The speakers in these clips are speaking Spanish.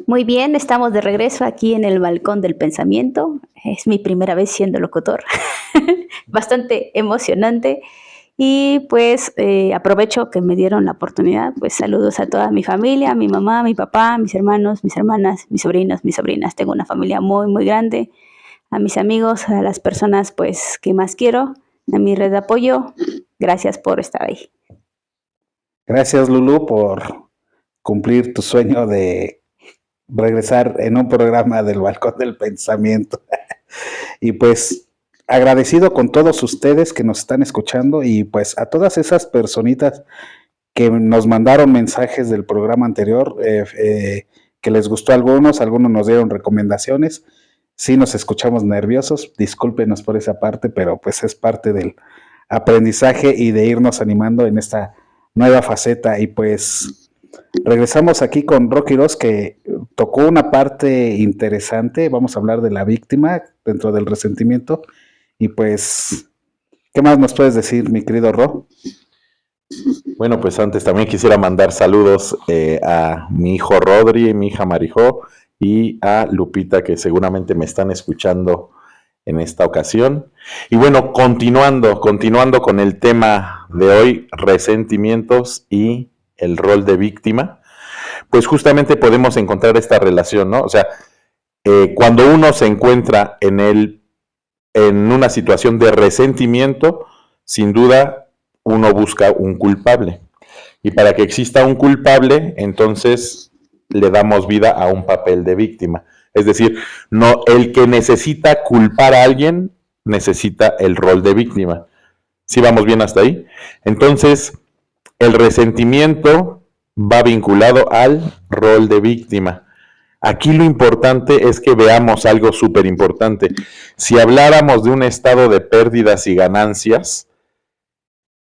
Muy bien, estamos de regreso aquí en el balcón del pensamiento. Es mi primera vez siendo locutor, bastante emocionante. Y pues aprovecho que me dieron la oportunidad, pues saludos a toda mi familia, a mi mamá, a mi papá, a mis hermanos, mis hermanas, mis sobrinos, mis sobrinas. Tengo una familia muy, muy grande. A mis amigos, a las personas pues que más quiero, a mi red de apoyo. Gracias por estar ahí. Gracias, Lulú, por cumplir tu sueño de regresar en un programa del Balcón del Pensamiento. Y pues agradecido con todos ustedes que nos están escuchando y pues a todas esas personitas que nos mandaron mensajes del programa anterior, que les gustó a algunos nos dieron recomendaciones. Sí nos escuchamos nerviosos, discúlpenos por esa parte, pero pues es parte del aprendizaje y de irnos animando en esta nueva faceta. Y pues regresamos aquí con Rocky Ross, que tocó una parte interesante. Vamos a hablar de la víctima dentro del resentimiento. Y pues, ¿qué más nos puedes decir, mi querido Ro? Bueno, pues antes también quisiera mandar saludos a mi hijo Rodri, mi hija Marijó y a Lupita, que seguramente me están escuchando en esta ocasión. Y bueno, continuando con el tema de hoy, resentimientos y el rol de víctima, pues justamente podemos encontrar esta relación, ¿no? O sea, cuando uno se encuentra en una situación de resentimiento, sin duda uno busca un culpable. Y para que exista un culpable, entonces le damos vida a un papel de víctima. Es decir, no, el que necesita culpar a alguien necesita el rol de víctima. ¿Sí vamos bien hasta ahí? Entonces, el resentimiento va vinculado al rol de víctima. Aquí lo importante es que veamos algo súper importante. Si habláramos de un estado de pérdidas y ganancias,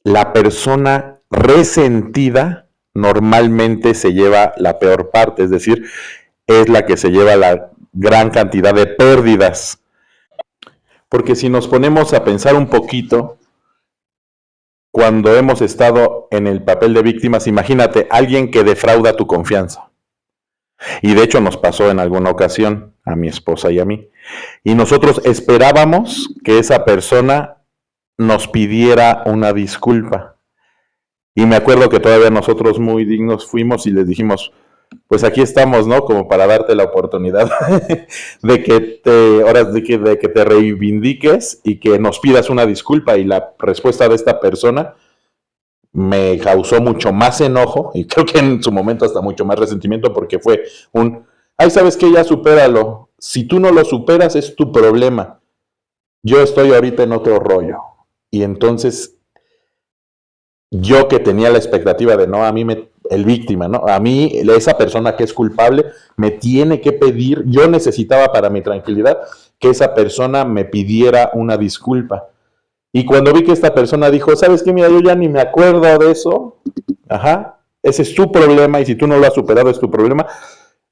la persona resentida normalmente se lleva la peor parte, es decir, es la que se lleva la gran cantidad de pérdidas. Porque si nos ponemos a pensar un poquito, cuando hemos estado en el papel de víctimas, imagínate, alguien que defrauda tu confianza. Y de hecho nos pasó en alguna ocasión a mi esposa y a mí. Y nosotros esperábamos que esa persona nos pidiera una disculpa. Y me acuerdo que todavía nosotros muy dignos fuimos y les dijimos, pues aquí estamos, ¿no? Como para darte la oportunidad de que te reivindiques y que nos pidas una disculpa. Y la respuesta de esta persona me causó mucho más enojo y creo que en su momento hasta mucho más resentimiento, porque fue ay, ¿sabes qué? Ya supéralo. Si tú no lo superas es tu problema. Yo estoy ahorita en otro rollo. Y entonces yo, que tenía la expectativa de el víctima, ¿no? A mí, esa persona que es culpable, me tiene que pedir, yo necesitaba para mi tranquilidad que esa persona me pidiera una disculpa. Y cuando vi que esta persona dijo, ¿sabes qué? Mira, yo ya ni me acuerdo de eso. Ese es tu problema y si tú no lo has superado es tu problema.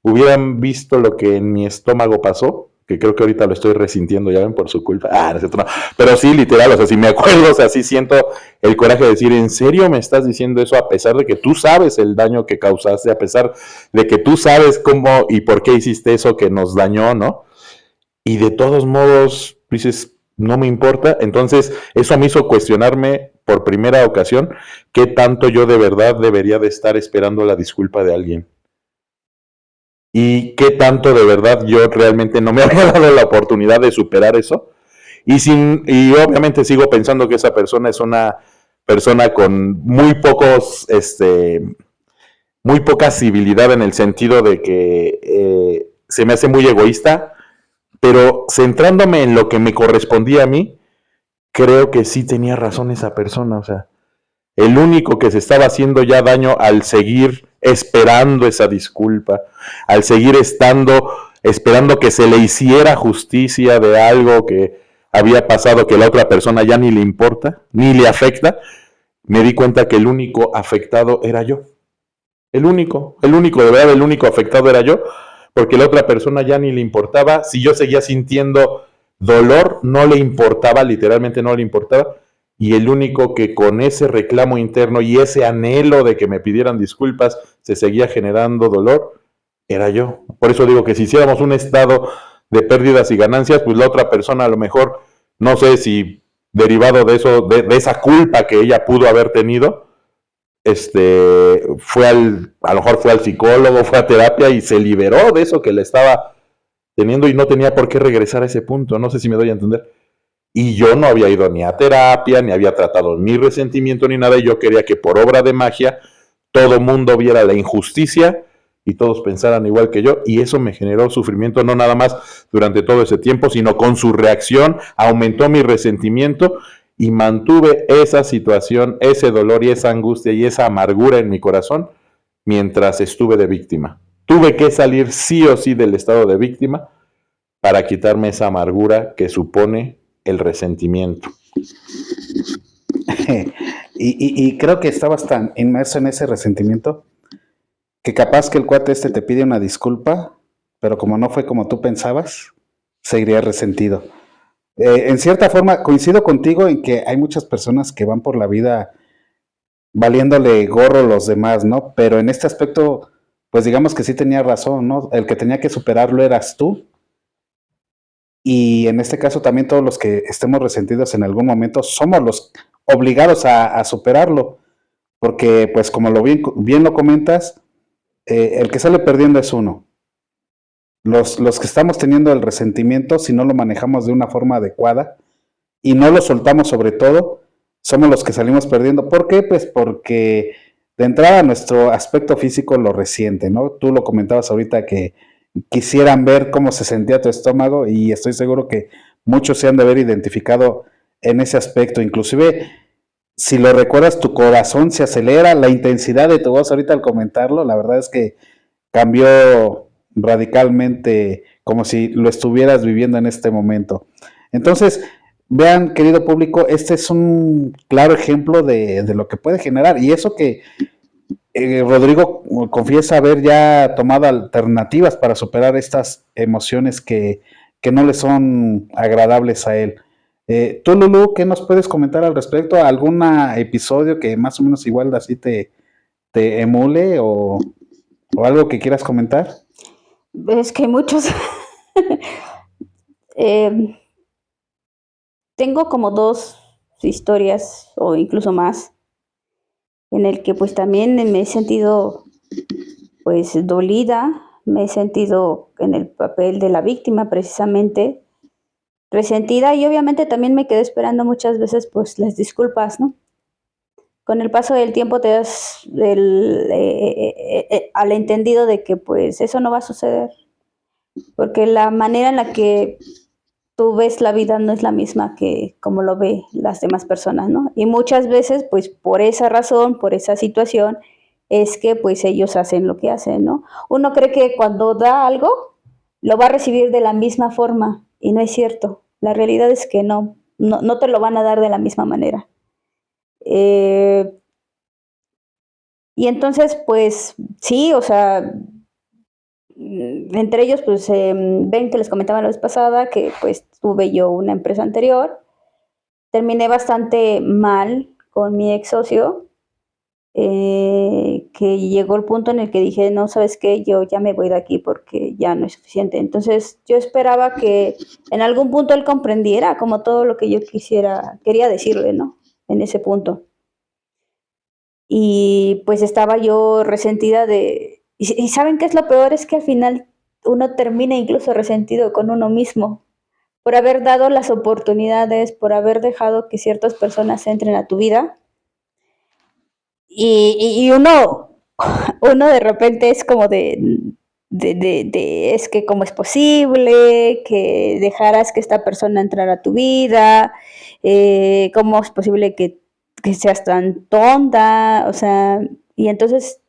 Hubieran visto lo que en mi estómago pasó, que creo que ahorita lo estoy resintiendo, ya ven, por su culpa. No. Pero sí, literal, o sea, si me acuerdo, o sea, sí siento el coraje de decir, ¿en serio me estás diciendo eso a pesar de que tú sabes el daño que causaste, a pesar de que tú sabes cómo y por qué hiciste eso que nos dañó, ¿no? Y de todos modos, dices, no me importa. Entonces, eso me hizo cuestionarme por primera ocasión qué tanto yo de verdad debería de estar esperando la disculpa de alguien. Y qué tanto de verdad yo realmente no me había dado la oportunidad de superar eso. Y obviamente sigo pensando que esa persona es una persona con muy poca civilidad, en el sentido de que se me hace muy egoísta, pero centrándome en lo que me correspondía a mí, creo que sí tenía razón esa persona. O sea, el único que se estaba haciendo ya daño al seguir esperando esa disculpa, al seguir esperando que se le hiciera justicia de algo que había pasado, que la otra persona ya ni le importa, ni le afecta, me di cuenta que el único afectado era yo. El único, de verdad, el único afectado era yo, porque la otra persona ya ni le importaba. Si yo seguía sintiendo dolor, no le importaba, literalmente no le importaba. Y el único que con ese reclamo interno y ese anhelo de que me pidieran disculpas se seguía generando dolor, era yo. Por eso digo que si hiciéramos un estado de pérdidas y ganancias, pues la otra persona a lo mejor, no sé si derivado de eso, de esa culpa que ella pudo haber tenido, a lo mejor fue al psicólogo, fue a terapia y se liberó de eso que le estaba teniendo y no tenía por qué regresar a ese punto. No sé si me doy a entender. Y yo no había ido ni a terapia, ni había tratado ni resentimiento ni nada, y yo quería que por obra de magia todo mundo viera la injusticia y todos pensaran igual que yo, y eso me generó sufrimiento no nada más durante todo ese tiempo, sino con su reacción aumentó mi resentimiento y mantuve esa situación, ese dolor y esa angustia y esa amargura en mi corazón mientras estuve de víctima. Tuve que salir sí o sí del estado de víctima para quitarme esa amargura que supone el resentimiento. Y creo que estabas tan inmerso en ese resentimiento que capaz que el cuate te pide una disculpa, pero como no fue como tú pensabas, seguiría resentido. En cierta forma, coincido contigo en que hay muchas personas que van por la vida valiéndole gorro a los demás, ¿no? Pero en este aspecto, pues digamos que sí tenía razón, ¿no? El que tenía que superarlo eras tú. Y en este caso también todos los que estemos resentidos en algún momento somos los obligados a superarlo, porque pues como bien lo comentas, el que sale perdiendo es uno. Los que estamos teniendo el resentimiento, si no lo manejamos de una forma adecuada y no lo soltamos sobre todo, somos los que salimos perdiendo. ¿Por qué? Pues porque de entrada nuestro aspecto físico lo resiente, ¿no? Tú lo comentabas ahorita que quisieran ver cómo se sentía tu estómago y estoy seguro que muchos se han de haber identificado en ese aspecto. Inclusive, si lo recuerdas, tu corazón se acelera, la intensidad de tu voz ahorita al comentarlo, la verdad es que cambió radicalmente como si lo estuvieras viviendo en este momento. Entonces, vean, querido público, este es un claro ejemplo de lo que puede generar. Y eso que Rodrigo confiesa haber ya tomado alternativas para superar estas emociones que no le son agradables a él. Tú, Lulú, ¿qué nos puedes comentar al respecto? ¿Algún episodio que más o menos igual así te emule o algo que quieras comentar? Es que muchos. Tengo como 2 historias o incluso más, en el que pues también me he sentido pues dolida, me he sentido en el papel de la víctima precisamente, resentida y obviamente también me quedé esperando muchas veces pues las disculpas, ¿no? Con el paso del tiempo te das al entendido de que pues eso no va a suceder, porque la manera en la que tú ves la vida no es la misma que como lo ve las demás personas, ¿no? Y muchas veces, pues por esa razón, por esa situación, es que pues ellos hacen lo que hacen, ¿no? Uno cree que cuando da algo, lo va a recibir de la misma forma, y no es cierto. La realidad es que no te lo van a dar de la misma manera. Y entonces, pues sí, o sea, entre ellos, pues ven que les comentaba la vez pasada que pues tuve yo una empresa anterior, terminé bastante mal con mi ex socio, que llegó el punto en el que dije, no, ¿sabes qué? Yo ya me voy de aquí porque ya no es suficiente. Entonces yo esperaba que en algún punto él comprendiera como todo lo que yo quería decirle, ¿no? En ese punto. Y pues estaba yo resentida ¿Y saben qué es lo peor? Es que al final uno termina incluso resentido con uno mismo por haber dado las oportunidades, por haber dejado que ciertas personas entren a tu vida. Y uno de repente es como es que cómo es posible que dejaras que esta persona entrara a tu vida, cómo es posible que seas tan tonta, o sea, y entonces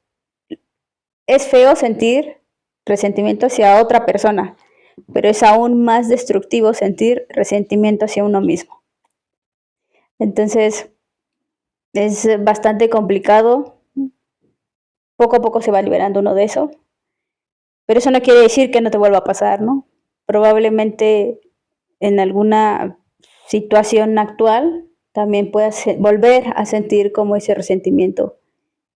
es feo sentir resentimiento hacia otra persona, pero es aún más destructivo sentir resentimiento hacia uno mismo. Entonces, es bastante complicado. Poco a poco se va liberando uno de eso, pero eso no quiere decir que no te vuelva a pasar, ¿no? Probablemente en alguna situación actual también puedas volver a sentir como ese resentimiento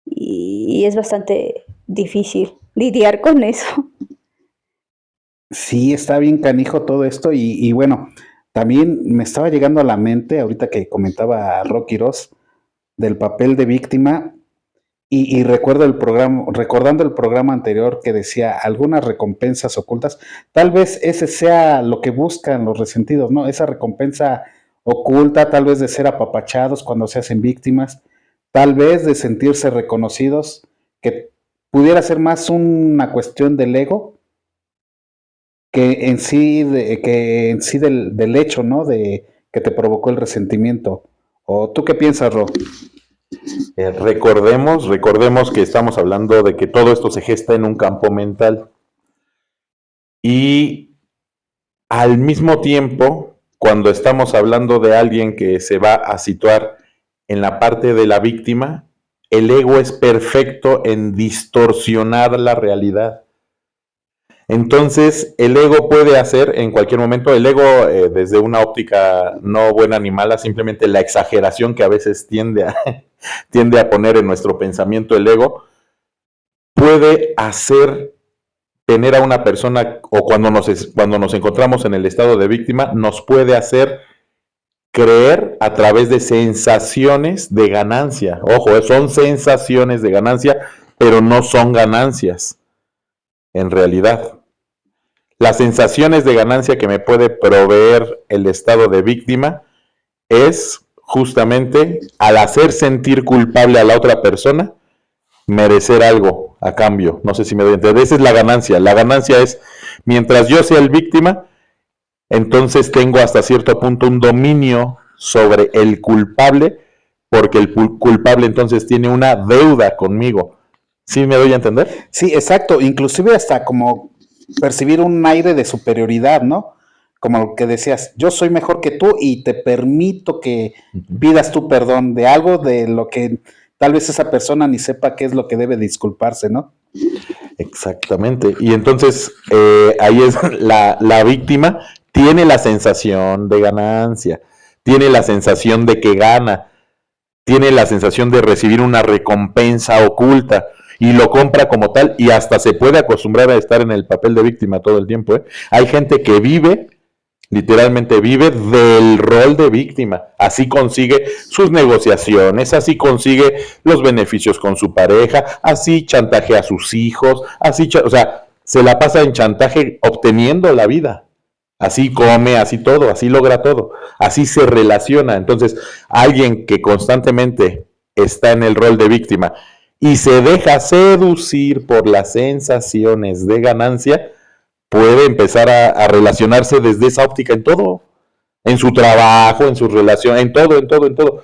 y es bastante difícil lidiar con eso. Sí, está bien canijo todo esto y bueno, también me estaba llegando a la mente ahorita que comentaba Rocky Ross del papel de víctima y recuerdo el programa, recordando el programa anterior que decía algunas recompensas ocultas, tal vez ese sea lo que buscan los resentidos, ¿no? Esa recompensa oculta, tal vez de ser apapachados cuando se hacen víctimas, tal vez de sentirse reconocidos, que pudiera ser más una cuestión del ego que en sí del hecho, ¿no? De que te provocó el resentimiento. ¿O tú qué piensas, Ro? Recordemos que estamos hablando de que todo esto se gesta en un campo mental y al mismo tiempo, cuando estamos hablando de alguien que se va a situar en la parte de la víctima, el ego es perfecto en distorsionar la realidad. Entonces, el ego puede hacer en cualquier momento, el ego desde una óptica no buena ni mala, simplemente la exageración que a veces tiende a poner en nuestro pensamiento el ego, puede hacer tener a una persona, o cuando nos encontramos en el estado de víctima, nos puede hacer creer a través de sensaciones de ganancia. Ojo, son sensaciones de ganancia, pero no son ganancias en realidad. Las sensaciones de ganancia que me puede proveer el estado de víctima es justamente al hacer sentir culpable a la otra persona, merecer algo a cambio. No sé si me doy a entender. Esa es la ganancia. La ganancia es, mientras yo sea el víctima, entonces tengo hasta cierto punto un dominio sobre el culpable, porque el culpable entonces tiene una deuda conmigo. ¿Sí me doy a entender? Sí, exacto. Inclusive hasta como percibir un aire de superioridad, ¿no? Como lo que decías, yo soy mejor que tú y te permito que pidas tu perdón de algo de lo que tal vez esa persona ni sepa qué es lo que debe disculparse, ¿no? Exactamente. Y entonces ahí es la víctima tiene la sensación de ganancia, tiene la sensación de que gana, tiene la sensación de recibir una recompensa oculta y lo compra como tal y hasta se puede acostumbrar a estar en el papel de víctima todo el tiempo. ¿Eh? Hay gente que literalmente vive del rol de víctima. Así consigue sus negociaciones, así consigue los beneficios con su pareja, así chantajea a sus hijos, o sea, se la pasa en chantaje obteniendo la vida. Así come, así todo, así logra todo, así se relaciona. Entonces, alguien que constantemente está en el rol de víctima y se deja seducir por las sensaciones de ganancia, puede empezar a relacionarse desde esa óptica en todo, en su trabajo, en su relación, en todo, en todo, en todo.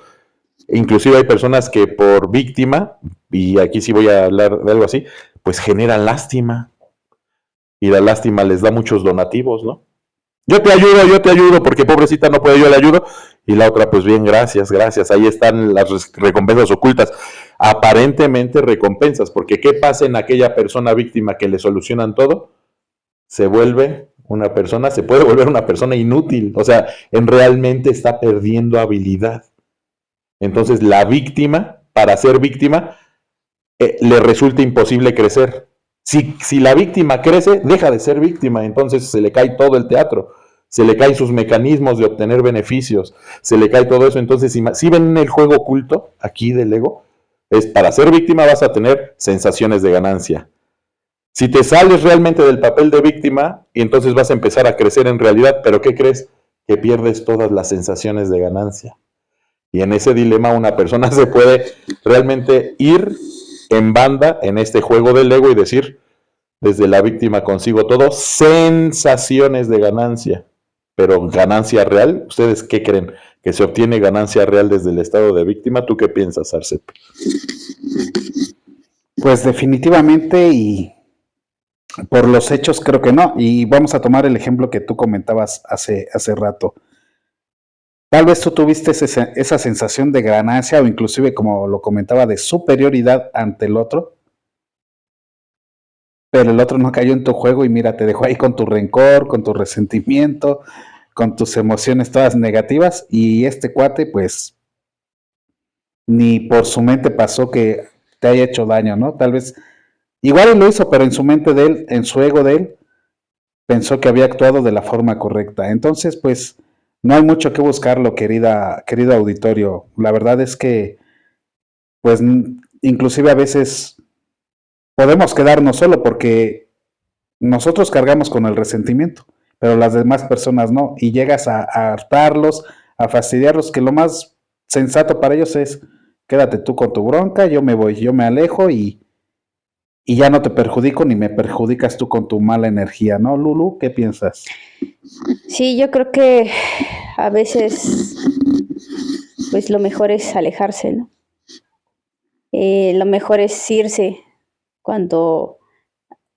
Inclusive hay personas que por víctima, y aquí sí voy a hablar de algo así, pues generan lástima. Y la lástima les da muchos donativos, ¿no? Yo te ayudo, porque pobrecita no puede, yo le ayudo. Y la otra, pues bien, gracias, gracias. Ahí están las recompensas ocultas. Aparentemente recompensas, porque ¿qué pasa en aquella persona víctima que le solucionan todo? Se puede volver una persona inútil, o sea, realmente está perdiendo habilidad. Entonces, la víctima, para ser víctima, le resulta imposible crecer. Si la víctima crece, deja de ser víctima, entonces se le cae todo el teatro, se le caen sus mecanismos de obtener beneficios, se le cae todo eso. Entonces, si ven el juego oculto aquí del ego, es para ser víctima vas a tener sensaciones de ganancia. Si te sales realmente del papel de víctima, y entonces vas a empezar a crecer en realidad, pero ¿qué crees? Que pierdes todas las sensaciones de ganancia. Y en ese dilema una persona se puede realmente ir en banda en este juego del ego y decir, desde la víctima consigo todo, sensaciones de ganancia. Pero ganancia real, ¿ustedes qué creen? ¿Que se obtiene ganancia real desde el estado de víctima? ¿Tú qué piensas, Arcep? Pues definitivamente y por los hechos creo que no. Y vamos a tomar el ejemplo que tú comentabas hace rato. Tal vez tú tuviste esa sensación de ganancia o inclusive, como lo comentaba, de superioridad ante el otro, pero el otro no cayó en tu juego y mira, te dejó ahí con tu rencor, con tu resentimiento, con tus emociones todas negativas y este cuate pues ni por su mente pasó que te haya hecho daño, ¿no? Tal vez igual él lo hizo, pero en su mente de él, en su ego de él, pensó que había actuado de la forma correcta. Entonces, pues, no hay mucho que buscarlo, querido auditorio. La verdad es que, pues, inclusive a veces podemos quedarnos solo porque nosotros cargamos con el resentimiento, pero las demás personas no, y llegas a hartarlos, a fastidiarlos, que lo más sensato para ellos es, quédate tú con tu bronca, yo me voy, yo me alejo y ya no te perjudico ni me perjudicas tú con tu mala energía, ¿no, Lulu? ¿Qué piensas? Sí, yo creo que a veces, pues lo mejor es alejarse, ¿no? Lo mejor es irse cuando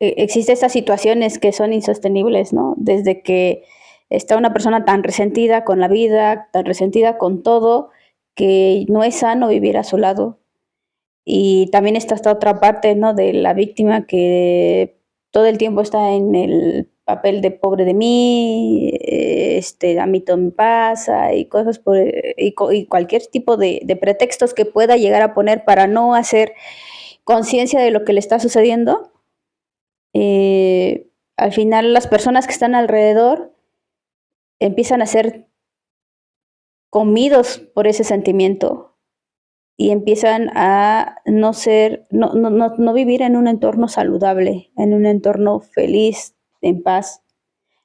existen estas situaciones que son insostenibles, ¿no? Desde que está una persona tan resentida con la vida, tan resentida con todo, que no es sano vivir a su lado. Y también está esta otra parte, ¿no? De la víctima que todo el tiempo está en el papel de pobre de mí, a mí todo me pasa y cosas y cualquier tipo de pretextos que pueda llegar a poner para no hacer conciencia de lo que le está sucediendo. Al final las personas que están alrededor empiezan a ser comidos por ese sentimiento y empiezan a no vivir en un entorno saludable, en un entorno feliz, en paz.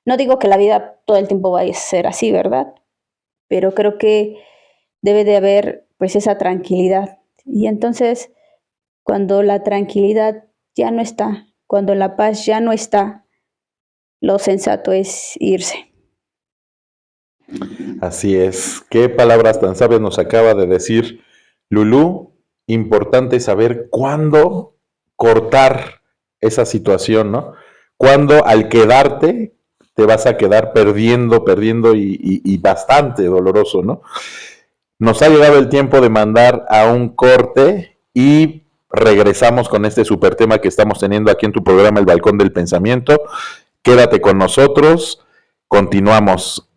No digo que la vida todo el tiempo vaya a ser así, ¿verdad? Pero creo que debe de haber pues esa tranquilidad. Y entonces, cuando la tranquilidad ya no está, cuando la paz ya no está, lo sensato es irse. Así es. Qué palabras tan sabias nos acaba de decir Lulú. Importante saber cuándo cortar esa situación, ¿no? Cuándo al quedarte te vas a quedar perdiendo y bastante doloroso, ¿no? Nos ha llegado el tiempo de mandar a un corte y regresamos con este super tema que estamos teniendo aquí en tu programa El Balcón del Pensamiento. Quédate con nosotros, continuamos.